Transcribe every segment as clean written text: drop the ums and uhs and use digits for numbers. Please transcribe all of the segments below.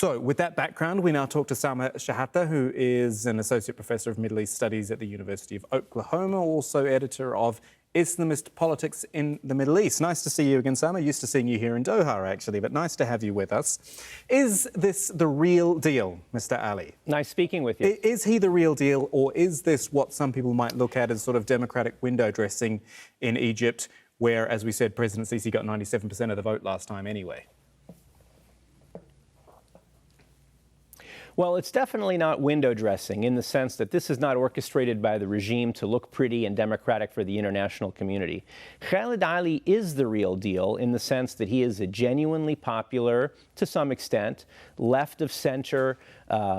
So, with that background, we now talk to Sama Shahata, who is an Associate Professor of Middle East Studies at the University of Oklahoma, also editor of Islamist Politics in the Middle East. Nice to see you again, Sama. Used to seeing you here in Doha, actually, but nice to have you with us. Is this the real deal, Mr. Ali? Nice speaking with you. Is he the real deal, or is this what some people might look at as sort of democratic window dressing in Egypt, where, as we said, President Sisi got 97% of the vote last time anyway? Well, it's definitely not window dressing in the sense that this is not orchestrated by the regime to look pretty and democratic for the international community. Khaled Ali is the real deal in the sense that he is a genuinely popular, to some extent, left-of-center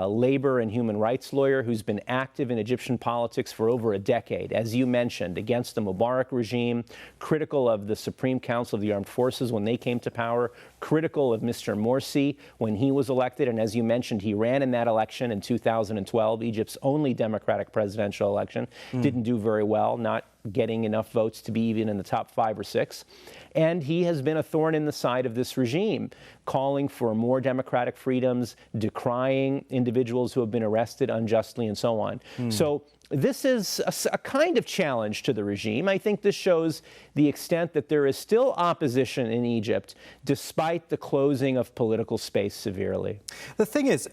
labor and human rights lawyer who's been active in Egyptian politics for over a decade, as you mentioned, against the Mubarak regime, critical of the Supreme Council of the Armed Forces when they came to power, critical of Mr. Morsi when he was elected, and as you mentioned, he ran in that election in 2012, Egypt's only democratic presidential election, didn't do very well, not getting enough votes to be even in the top 5 or 6. And he has been a thorn in the side of this regime, calling for more democratic freedoms, decrying individuals who have been arrested unjustly, and so on. So this is a kind of challenge to the regime. I think this shows the extent that there is still opposition in Egypt, despite the closing of political space severely. The thing is,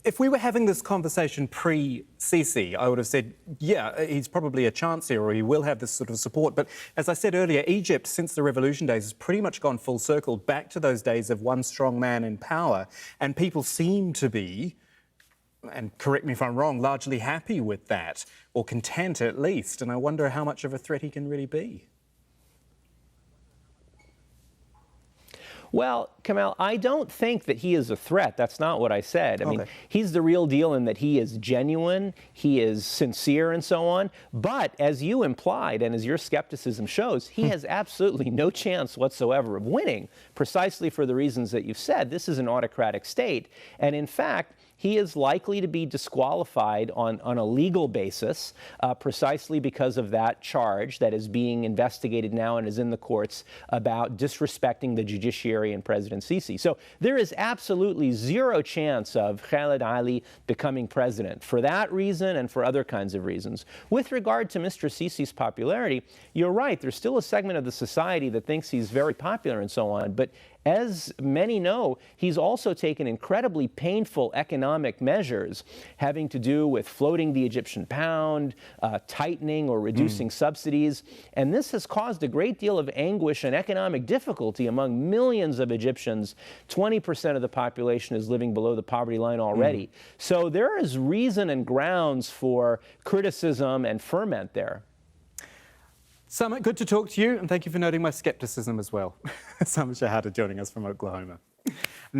if we were having this conversation pre-Sisi, I would have said, yeah, he's probably a chance here, or he will have this sort of support. But as I said earlier, Egypt, since the revolution days, has pretty much gone full circle back to those days of one strong man in power. And people seem to be, and correct me if I'm wrong, largely happy with that, or content at least. And I wonder how much of a threat he can really be. Well, Kamal, I don't think that he is a threat. That's not what I said. I mean, he's the real deal in that he is genuine, he is sincere, and so on. But as you implied, and as your skepticism shows, he has absolutely no chance whatsoever of winning, precisely for the reasons that you've said. This is an autocratic state. And in fact, he is likely to be disqualified on a legal basis precisely because of that charge that is being investigated now and is in the courts about disrespecting the judiciary and President Sisi. So there is absolutely zero chance of Khaled Ali becoming president for that reason and for other kinds of reasons. With regard to Mr. Sisi's popularity, you're right, there's still a segment of the society that thinks he's very popular and so on, but as many know, he's also taken incredibly painful economic measures having to do with floating the Egyptian pound, tightening or reducing subsidies. And this has caused a great deal of anguish and economic difficulty among millions of Egyptians. 20% of the population is living below the poverty line already. So there is reason and grounds for criticism and ferment there. Sama, good to talk to you, and thank you for noting my skepticism as well. Sama Shahata joining us from Oklahoma.